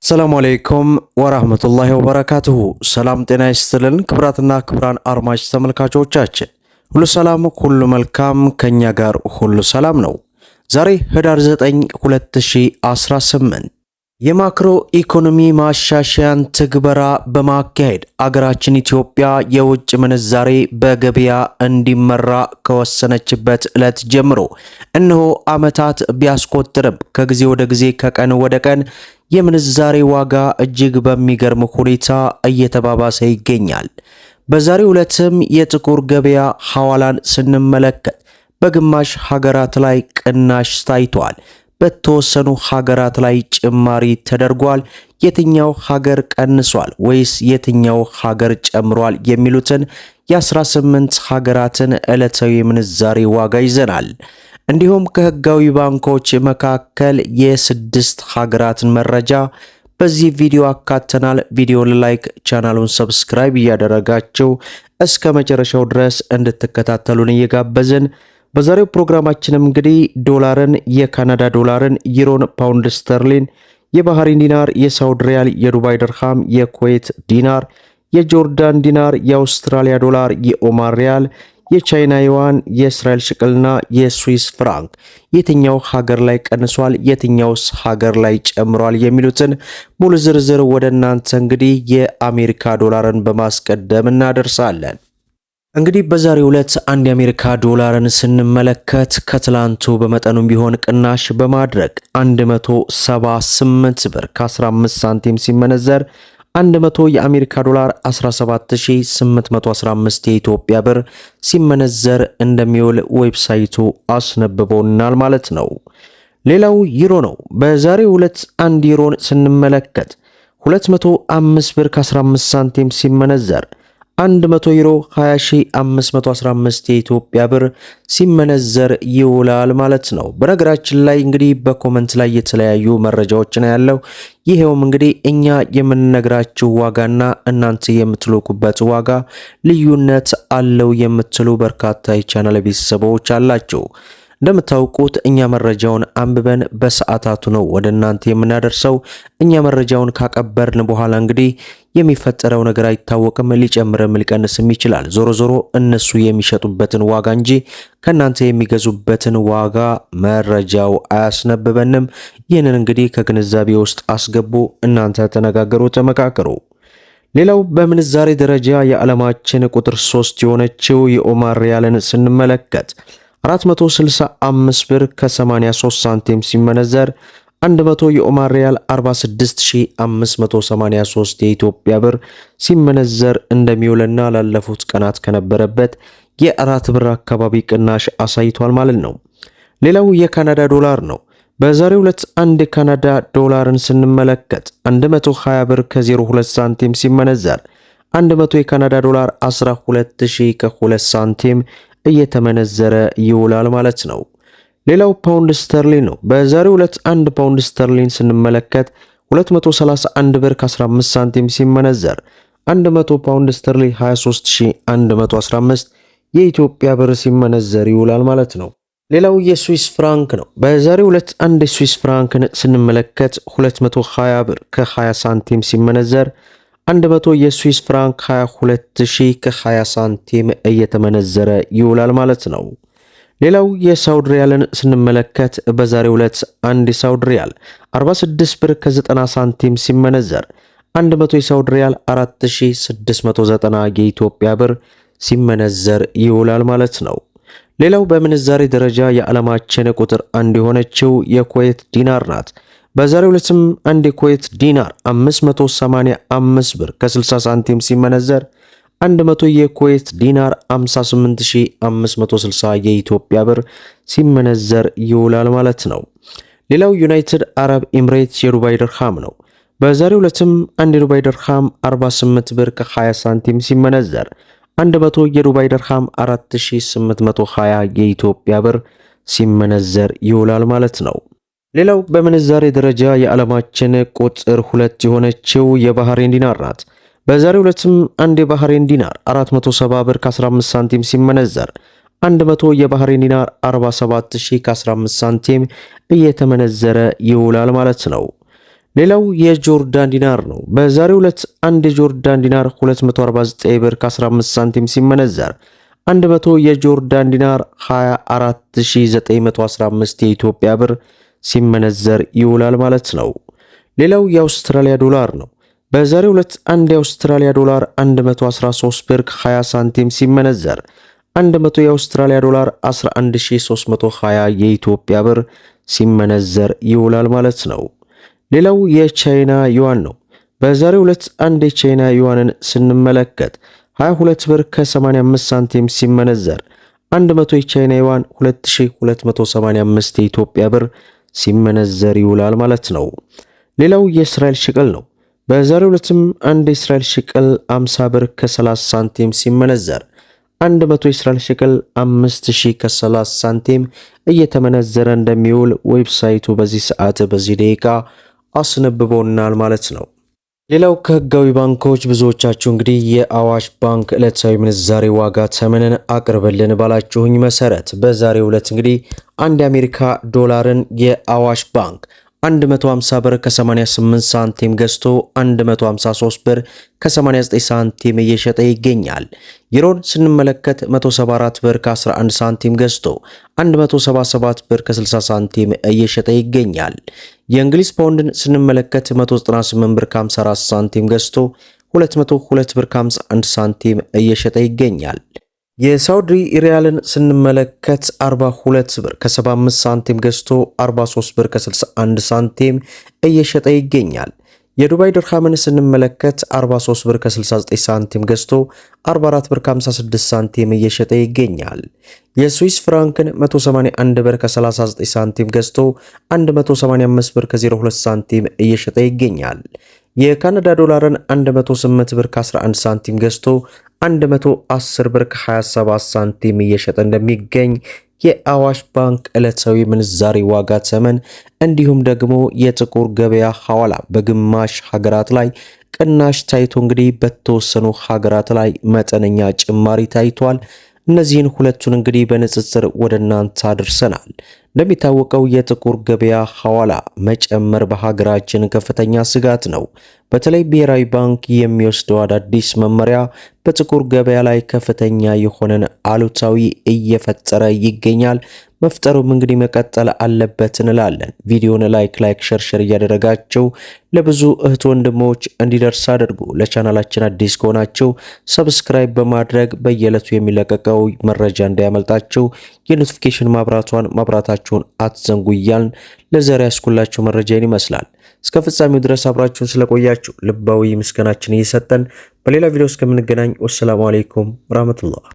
ሰላም አለይኩም ወራህመቱላሂ ወበረካቱሁ። ሰላም ጤና ይስጥልን ክብራትና ክብራን አድማጭ ተመልካቾቻችን ሁሉ ሰላም ሁሉ መልካም፣ ከኛ ጋር ሁሉ ሰላም ነው። ዛሬ ህዳር 9 2018 የማክሮ ኢኮኖሚ ማሻሻያን ትግበራ በማካሄድ አገራችን ኢትዮጵያ የውጭ ምንዛሬ በገበያ እንዲመራ ከወሰነችበት ዕለት ጀምሮ እነሆ ዓመታት ቢያስቆጥርም ከጊዜ ወደ ጊዜ ከቀን ወደ ቀን የምንዛሬ ዋጋ እጅግ በሚገርም ሁኔታ እየተባባሰ ይገኛል። በዛሬው ዕለትም የጥቁር ገበያ ሐዋላን ስንመለከት በግማሽ ሀገራት ላይ ቅናሽ ታይቷል። በተወሰኑ ሀገራት ላይ ጭማሪ ተደርጓል። የትኛው ሀገር ቀንሷል ወይስ የትኛው ሀገር ጨምሯል የሚሉትን የ18 ሀገራትን ዕለታዊ ምንዛሬ ዋጋ ይዘናል። እንዲሁም ከህጋዊ ባንኮች መካከል የ6 ሀገራትን መረጃ በዚህ ቪዲዮ አካተናል። ቪዲዮን ላይክ፣ ቻናሉን ሰብስክራይብ እያደረጋችሁ እስከ መጨረሻው ድረስ እንድትከታተሉን እየጋበዝን በዛሬው ፕሮግራማችንም እንግዲህ ዶላርን፣ የካናዳ ዶላርን፣ ዩሮን፣ ፓውንድ ስተርሊን፣ የባህሪን ዲናር፣ የሳውዲ ሪያል፣ የዱባይ ድርሃም፣ የኩዌት ዲናር፣ የጆርዳን ዲናር፣ የአውስትራሊያ ዶላር፣ የኦማር ሪያል፣ የቻይና ዩዋን፣ የእስራኤል ሽቅልና የስዊስ ፍራንክ የትኛው ሀገር ላይ ቀንሷል፣ የትኛውስ ሀገር ላይ ጨምሯል የሚሉትን ሙሉ ዝርዝር ወደ እናንተ እንግዲህ የአሜሪካ ዶላርን በማስቀደም እናደርሳለን። እንግዲህ በዛሬው ዕለት አንድ የአሜሪካ ዶላርን ስንመለከት ከትላንቱ በመጠኑም ቢሆን ቅናሽ በማድረግ 178 ብር ከ15 ሳንቲም ሲመነዘር 100 የአሜሪካ ዶላር 17815 የኢትዮጵያ ብር ሲመነዘር እንደሚውል ዌብሳይቱ አስነብቦናል ማለት ነው። ሌላው ዩሮ ነው። በዛሬው ዕለት አንድ ዩሮን ስንመለከት 205 ብር ከ15 ሳንቲም ሲመነዘር 100 ዩሮ 20515 የኢትዮጵያ ብር ሲመነዘር ይውላል ማለት ነው። በነገራችን ላይ እንግዲህ በኮመንት ላይ የተለያዩ መረጃዎች ነው ያለው። ይሄውም እንግዲህ እኛ የምንነግራችሁ ዋጋና እናንተ የምትልኩበት ዋጋ ልዩነት አለው የምትሉ በርካታ የቻናል ቤተሰቦች አላችሁ። እንደምታውቁት እኛ መረጃውን አንብበን በሰዓታቱ ነው ወደ እናንተ የምናደርሰው። እኛ መረጃውን ካቀበርን በኋላ እንግዲህ የሚፈጠረው ነገር አይታወቅም፣ ሊጨምርም ሊቀንስም ይችላል። ዞሮ ዞሮ እነሱ የሚሸጡበትን ዋጋ እንጂ ከናንተ የሚገዙበትን ዋጋ መረጃው አያስነብበንም። ይህንን እንግዲህ ከግንዛቤ ውስጥ አስገቡ። እናንተ ተነጋገሩ፣ ተመካከሩ። ሌላው በምንዛሬ ደረጃ የዓለማችን ቁጥር 3 የሆነችው የኦማር ሪያልን ስንመለከት 465 ብር ከ83 ሳንቲም ሲመነዘር 100 የኦማር ሪያል 46583 የኢትዮጵያ ብር ሲመነዘር እንደሚውልና ላለፉት ቀናት ከነበረበት የ4 ብር አካባቢ ቅናሽ አሳይቷል ማለት ነው። ሌላው የካናዳ ዶላር ነው። በዛሬው ዕለት አንድ የካናዳ ዶላርን ስንመለከት 120 ብር ከ02 ሳንቲም ሲመነዘር 100 የካናዳ ዶላር 12000 ከ2 ሳንቲም እየተመነዘረ ይውላል ማለት ነው። ሌላው ፓውንድ ስተርሊን ነው። በዛሬው ዕለት አንድ ፓውንድ ስተርሊን ስንመለከት 231 ብር ከ15 ሳንቲም ሲመነዘር 100 ፓውንድ ስተርሊን 23115 የኢትዮጵያ ብር ሲመነዘር ይውላል ማለት ነው። ሌላው የስዊስ ፍራንክ ነው። በዛሬው ዕለት አንድ የስዊስ ፍራንክን ስንመለከት 220 ብር ከ20 ሳንቲም ሲመነዘር 100 የስዊስ ፍራንክ 22000 ከ20 ሳንቲም እየተመነዘረ ይውላል ማለት ነው። ሌላው የሳውዲ ሪያልን ስንመለከት በዛሬው ዕለት አንድ የሳውዲ ሪያል 46 ብር ከ90 ሳንቲም ሲመነዘር 100 የሳውዲ ሪያል 4690 የኢትዮጵያ ብር ሲመነዘር ይውላል ማለት ነው። ሌላው በምንዛሬ ደረጃ የዓለማችን ቁጥር 1 የሆነችው የኩዌት ዲናር ናት። በዛሬው ዕለትም አንድ የኩዌት ዲናር 585 ብር ከ60 ሳንቲም ሲመነዘር 100 የኩዌት ዲናር 58560 የኢትዮጵያ ብር ሲመነዘር ይውላል ማለት ነው። ሌላው ዩናይትድ አረብ ኤምሬትስ የዱባይ ድርሃም ነው። በዛሬው ዕለትም አንድ የዱባይ ድርሃም 48 ብር ከ20 ሳንቲም ሲመነዘር 100 የዱባይ ድርሃም 4820 የኢትዮጵያ ብር ሲመነዘር ይውላል ማለት ነው። ሌላው በምንዛሬ ደረጃ የዓለማችን ቁጥር 2 የሆነችው የባህሬን ዲናር ናት። በዛሬው ዕለትም አንድ የባህሬን ዲናር 470 ብር ከ15 ሳንቲም ሲመነዘር 100 የባህሬን ዲናር 47000 ከ15 ሳንቲም እየተመነዘረ ይውላል ማለት ነው። ሌላው የጆርዳን ዲናር ነው። በዛሬው ዕለት አንድ የጆርዳን ዲናር 249 ብር ከ15 ሳንቲም ሲመነዘር 100 የጆርዳን ዲናር 24915 የኢትዮጵያ ብር ሲመነዘር ይውላል ማለት ነው። ሌላው የአውስትራሊያ ዶላር ነው። በዛሬው ዕለት አንድ የአውስትራሊያ ዶላር 113 ብር ከ20 ሳንቲም ሲመነዘር 100 የአውስትራሊያ ዶላር 11320 የኢትዮጵያ ብር ሲመነዘር ይውላል ማለት ነው። ሌላው የቻይና ዩዋን ነው። በዛሬው ዕለት አንድ የቻይና ዩዋንን ስንመለከት 22 ብር ከ85 ሳንቲም ሲመነዘር 100 የቻይና ዩዋን 2285 የኢትዮጵያ ብር ሲመነዘር ይውላል ማለት ነው። ሌላው የእስራኤል ሽቅል ነው። በዛሬው ዕለትም አንድ የእስራኤል ሽቅል 50 ብር ከ30 ሳንቲም ሲመነዘር 100 የእስራኤል ሽቅል 5000 ከ30 ሳንቲም እየተመነዘረ እንደሚውል ዌብሳይቱ በዚህ ሰዓት በዚህ ደቂቃ አስነብቦናል ማለት ነው። ሌላው ከህጋዊ ባንኮች ብዙዎቻችሁ እንግዲህ የአዋሽ ባንክ ዕለታዊ ምንዛሬ ዋጋ ተመንን አቅርበልን ባላችሁኝ መሰረት በዛሬው ዕለት እንግዲህ አንድ የአሜሪካ ዶላርን የአዋሽ ባንክ 150 ብር ከ88 ሳንቲም ገዝቶ 153 ብር ከ89 ሳንቲም እየሸጠ ይገኛል። ዩሮን ስንመለከት 174 ብር ከ11 ሳንቲም ገዝቶ 177 ብር ከ60 ሳንቲም እየሸጠ ይገኛል። የእንግሊዝ ፓውንድን ስንመለከት 198 ብር ከ54 ሳንቲም ገዝቶ 202 ብር ከ51 ሳንቲም እየሸጠ ይገኛል። የሳውዲ ሪያልን ስንመለከት 42 ብር ከ75 ሳንቲም ገዝቶ 43 ብር ከ61 ሳንቲም እየሸጠ ይገኛል። የዱባይ ድርሃምን ስንመለከት 43 ብር ከ69 ሳንቲም ገዝቶ 44 ብር ከ56 ሳንቲም እየሸጠ ይገኛል። የስዊስ ፍራንክን 181 ብር ከ39 ሳንቲም ገዝቶ 185 ብር ከ02 ሳንቲም እየሸጠ ይገኛል። የካናዳ ዶላርን 108 ብር ከ11 ሳንቲም ገዝቶ 110 ብር ከ27 ሳንቲም እየሸጠ እንደሚገኝ የአዋሽ ባንክ ዕለታዊ ምንዛሬ ዋጋ ተመን እንዲሁም ደግሞ የጥቁር ገበያ ሐዋላ በግማሽ ሀገራት ላይ ቅናሽ ታይቶ እንግዲህ በተወሰኑ ሀገራት ላይ መጠነኛ ጭማሪ ታይቷል። እነዚህን ሁለቱን እንግዲህ በንጽጽር ወደ እናንተ አድርሰናል። እንደሚታወቀው የጥቁር ገበያ ሐዋላ መጨመር በሀገራችን ከፍተኛ ስጋት ነው። በተለይ ብሔራዊ ባንክ የሚወስደው አዳዲስ መመሪያ በጥቁር ገበያ ላይ ከፍተኛ የሆነን አሉታዊ እየፈጠረ ይገኛል። መፍጠሩም እንግዲህ መቀጠል አለበት እንላለን። ቪዲዮውን ላይክ ሸር እያደረጋቸው ለብዙ እህት ወንድሞች እንዲደርስ አድርጉ። ለቻናላችን አዲስ ከሆናችሁ ሰብስክራይብ በማድረግ በየዕለቱ የሚለቀቀው መረጃ እንዳያመልጣችሁ የኖቲፊኬሽን ማብራታችሁን አትዘንጉ እያልን ለዛሬ ያስኩላችሁ መረጃን ይመስላል። እስከ ፍጻሜው ድረስ አብራችሁን ስለቆያችሁ ልባዊ ምስጋናችን እየሰጠን በሌላ ቪዲዮ እስከምንገናኝ ወሰላሙ አለይኩም ወራህመቱላህ።